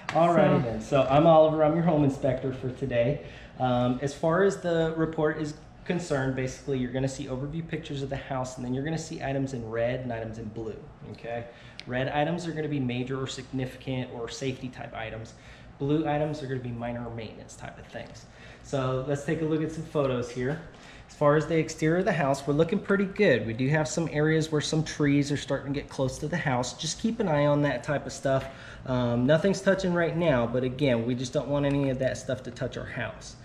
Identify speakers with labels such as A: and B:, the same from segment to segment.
A: Alrighty then. So I'm Oliver. I'm your home inspector for today. As far as the report is concerned, basically you're going to see overview pictures of the house, and then you're going to see items in red and items in blue. Okay. Red items are going to be major or significant or safety type items. Blue items are going to be minor or maintenance type of things. So let's take a look at some photos here. As far as the exterior of the house, we're looking pretty good. We do have some areas where some trees are starting to get close to the house. Just keep an eye on that type of stuff. Nothing's touching right now, but again, we just don't want any of that stuff to touch our house.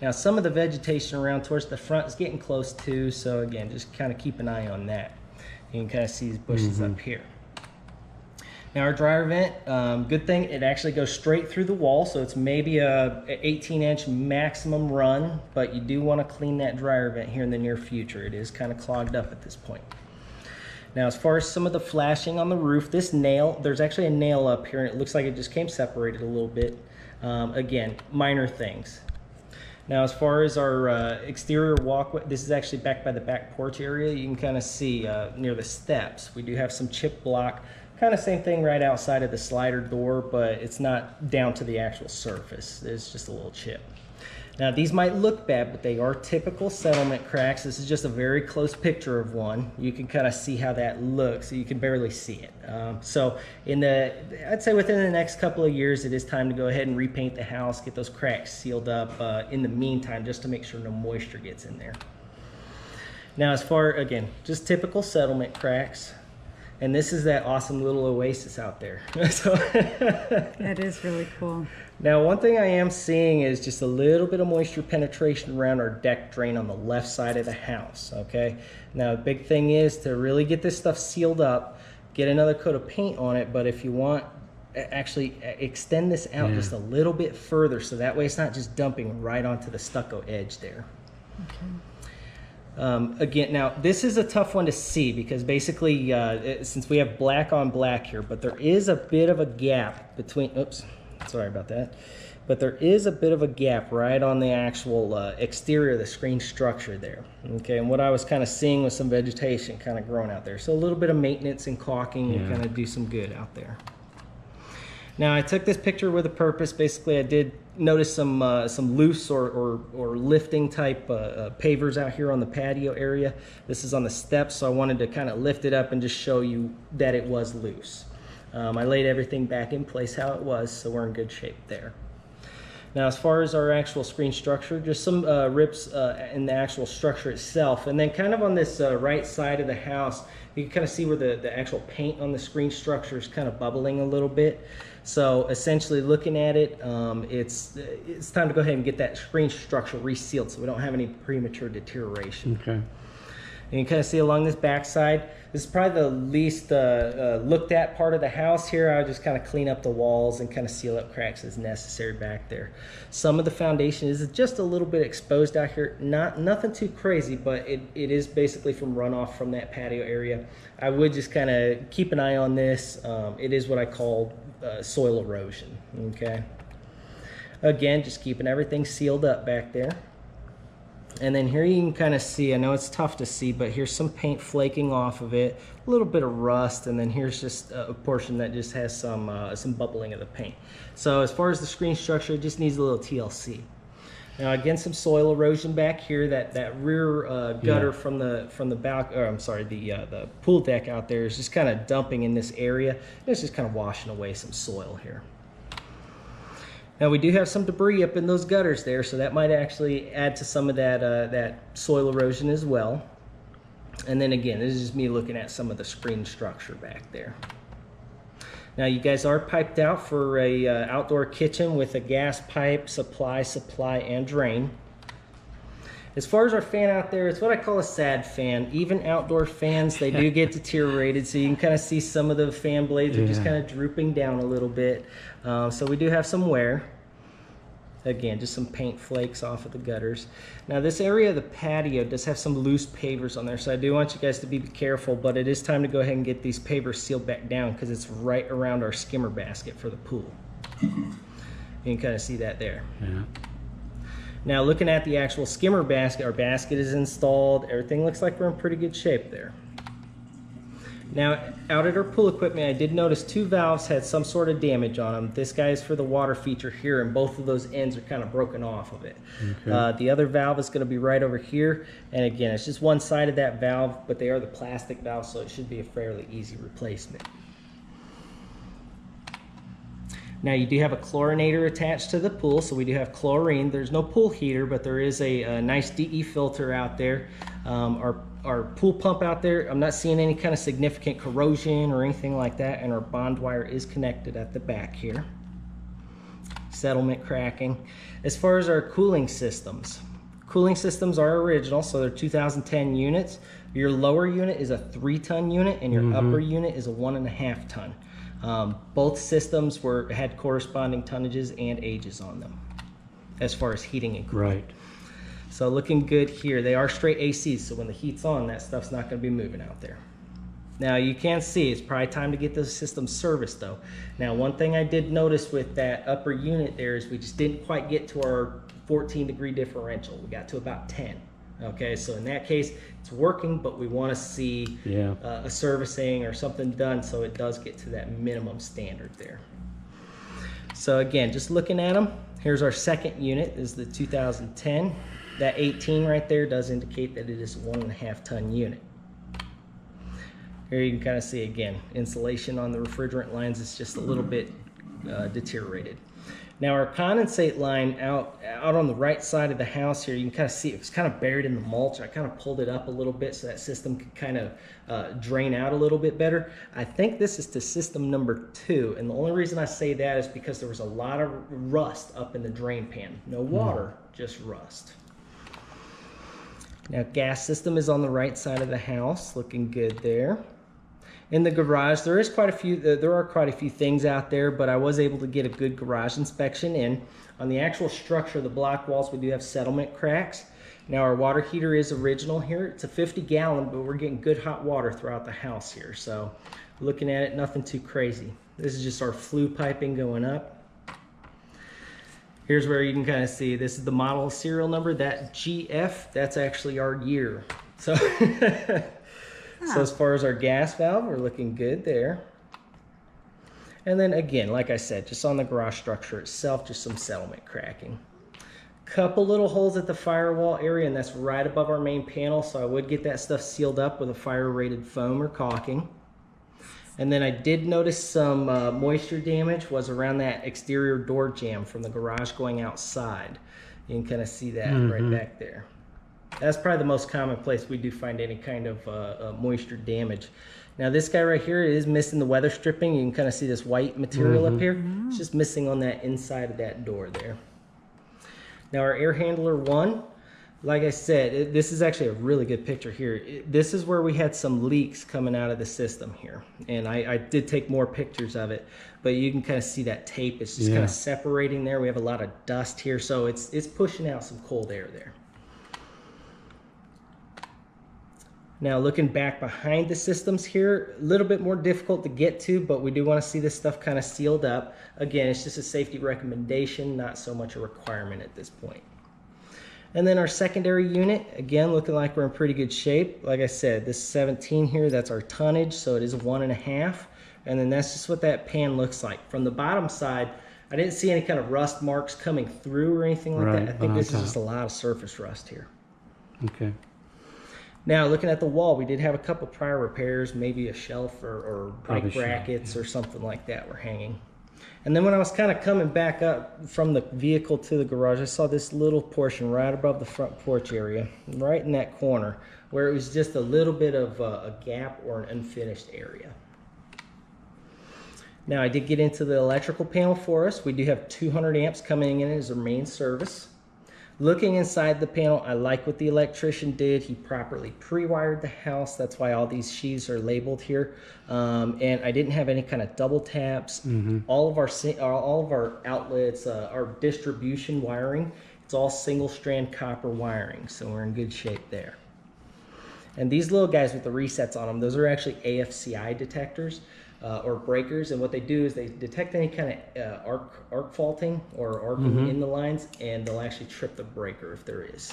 A: Now, some of the vegetation around towards the front is getting close too, so again, just kind of keep an eye on that. You can kind of see these bushes up here. Now our dryer vent, good thing, it actually goes straight through the wall, so it's maybe a 18-inch maximum run, but you do want to clean that dryer vent here in the near future. It is kind of clogged up at this point. Now as far as some of the flashing on the roof, this nail, there's actually a nail up here, and it looks like it just came separated a little bit. Again, minor things. Now as far as our exterior walkway, this is actually back by the back porch area. You can kind of see near the steps, we do have some chip block. Kind of same thing right outside of the slider door, but it's not down to the actual surface. It's just a little chip. Now these might look bad, but they are typical settlement cracks. This is just a very close picture of one. You can kind of see how that looks. You can barely see it. So I'd say within the next couple of years, it is time to go ahead and repaint the house, get those cracks sealed up in the meantime, just to make sure no moisture gets in there. Now as far, again, just typical settlement cracks. And this is that awesome little oasis out there. So
B: that is really cool.
A: Now, one thing I am seeing is just a little bit of moisture penetration around our deck drain on the left side of the house, okay? Now, the big thing is to really get this stuff sealed up, get another coat of paint on it, but if you want, actually extend this out just a little bit further, so that way it's not just dumping right onto the stucco edge there. Okay. Again, now this is a tough one to see because basically since we have black on black here, but there is a bit of a gap between, oops, sorry about that, but there is a bit of a gap right on the actual exterior of the screen structure there. Okay, and what I was kind of seeing was some vegetation kind of growing out there. So a little bit of maintenance and caulking will kind of do some good out there. Now I took this picture with a purpose. Basically I did notice some loose or lifting type pavers out here on the patio area. This is on the steps, so I wanted to kind of lift it up and just show you that it was loose. I laid everything back in place how it was, so we're in good shape there. Now as far as our actual screen structure, just some rips in the actual structure itself, and then kind of on this right side of the house, you can kind of see where the actual paint on the screen structure is kind of bubbling a little bit. So essentially looking at it, it's time to go ahead and get that screen structure resealed so we don't have any premature deterioration. Okay. And you kind of see along this back side, this is probably the least looked at part of the house here. I would just kind of clean up the walls and kind of seal up cracks as necessary back there. Some of the foundation is just a little bit exposed out here. Nothing too crazy, but it is basically from runoff from that patio area. I would just kind of keep an eye on this. It is what I call soil erosion, okay? Again, just keeping everything sealed up back there. And then here you can kind of see, I know it's tough to see, but here's some paint flaking off of it, a little bit of rust, and then here's just a portion that just has some bubbling of the paint. So as far as the screen structure, it just needs a little TLC. Now again, some soil erosion back here. That rear gutter from the back, or I'm sorry, the pool deck out there is just kind of dumping in this area. It's just kind of washing away some soil here. Now we do have some debris up in those gutters there, so that might actually add to some of that soil erosion as well. And then again, this is just me looking at some of the screen structure back there. Now you guys are piped out for a outdoor kitchen with a gas pipe, supply, and drain. As far as our fan out there, it's what I call a sad fan. Even outdoor fans, they do get deteriorated, so you can kind of see some of the fan blades are just kind of drooping down a little bit. So we do have some wear. Again, just some paint flakes off of the gutters. Now this area of the patio does have some loose pavers on there, so I do want you guys to be careful, but it is time to go ahead and get these pavers sealed back down because it's right around our skimmer basket for the pool. You can kind of see that there. Yeah. Now looking at the actual skimmer basket, our basket is installed. Everything looks like we're in pretty good shape there. Now, out at our pool equipment, I did notice 2 valves had some sort of damage on them. This guy is for the water feature here, and both of those ends are kind of broken off of it.
C: Okay.
A: The other valve is going to be right over here, and again, it's just one side of that valve, but they are the plastic valves, so it should be a fairly easy replacement. Now, you do have a chlorinator attached to the pool, so we do have chlorine. There's no pool heater, but there is a nice DE filter out there. Our pool pump out there, I'm not seeing any kind of significant corrosion or anything like that, and our bond wire is connected at the back here. Settlement cracking. As far as our cooling systems are original, so they're 2010 units. Your lower unit is a 3-ton unit, and your upper unit is a 1.5 ton. Both systems had corresponding tonnages and ages on them as far as heating and cooling.
C: Right.
A: So looking good here. They are straight ACs, so when the heat's on, that stuff's not going to be moving out there. Now you can see it's probably time to get those systems serviced though. Now one thing I did notice with that upper unit there is we just didn't quite get to our 14-degree differential. We got to about 10. Okay, so in that case, it's working, but we want to see a servicing or something done so it does get to that minimum standard there. So again, just looking at them, here's our second unit, this is the 2010. That 18 right there does indicate that it is a 1.5 ton unit. Here you can kind of see again, insulation on the refrigerant lines is just a little bit deteriorated. Now our condensate line out on the right side of the house here, you can kind of see it's kind of buried in the mulch. I kind of pulled it up a little bit so that system could kind of drain out a little bit better. I think this is to system number 2, and the only reason I say that is because there was a lot of rust up in the drain pan. No water, just rust. Now gas system is on the right side of the house, looking good there. In the garage, there are quite a few things out there, but I was able to get a good garage inspection in. On the actual structure of the block walls, we do have settlement cracks. Now our water heater is original here. It's a 50-gallon, but we're getting good hot water throughout the house here. So looking at it, nothing too crazy. This is just our flue piping going up. Here's where you can kind of see, this is the model serial number. That GF, that's actually our year. So, so as far as our gas valve, we're looking good there. And then again, like I said, just on the garage structure itself, just some settlement cracking. Couple little holes at the firewall area, and that's right above our main panel, so I would get that stuff sealed up with a fire-rated foam or caulking. And then I did notice some moisture damage was around that exterior door jamb from the garage going outside. You can kind of see that right back there. That's probably the most common place we do find any kind of moisture damage. Now this guy right here is missing the weather stripping. You can kind of see this white material up here. It's just missing on that inside of that door there. Now our air handler 1, like I said, this is actually a really good picture here. This is where we had some leaks coming out of the system here. And I did take more pictures of it, but you can kind of see that tape. It's just kind of separating there. We have a lot of dust here, so it's pushing out some cold air there. Now looking back behind the systems here, a little bit more difficult to get to, but we do want to see this stuff kind of sealed up. Again, it's just a safety recommendation, not so much a requirement at this point. And then our secondary unit, again, looking like we're in pretty good shape. Like I said, this 17 here, that's our tonnage, so it is a 1.5. And then that's just what that pan looks like. From the bottom side, I didn't see any kind of rust marks coming through or anything like that. I think this is just a lot of surface rust here.
C: Okay.
A: Now, looking at the wall, we did have a couple prior repairs, maybe a shelf or brake brackets or something like that were hanging. And then when I was kind of coming back up from the vehicle to the garage, I saw this little portion right above the front porch area, right in that corner, where it was just a little bit of a gap or an unfinished area. Now, I did get into the electrical panel for us. We do have 200 amps coming in as our main service. Looking inside the panel, I like what the electrician did. He properly pre-wired the house. That's why all these sheaves are labeled here. And I didn't have any kind of double taps. All of our outlets, our distribution wiring, it's all single strand copper wiring. So we're in good shape there. And these little guys with the resets on them, those are actually AFCI detectors. Or breakers, and what they do is they detect any kind of arc faulting or arcing in the lines, and they'll actually trip the breaker if there is.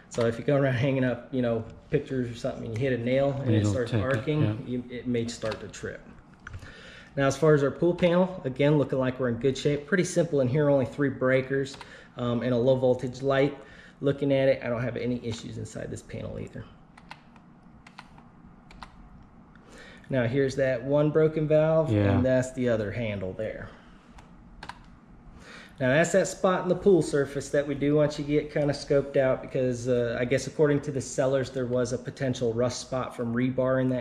A: So if you go around hanging up, you know, pictures or something, and you hit a nail and it
C: It'll
A: starts
C: take it,
A: arcing, it may start to trip. Now, as far as our pool panel, again, looking like we're in good shape. Pretty simple in here, only 3 breakers and a low voltage light. Looking at it, I don't have any issues inside this panel either. Now here's that one broken valve,
C: Yeah.
A: and that's the other handle there. Now that's that spot in the pool surface that we do want you to get kind of scoped out, because I guess according to the sellers, there was a potential rust spot from rebar in that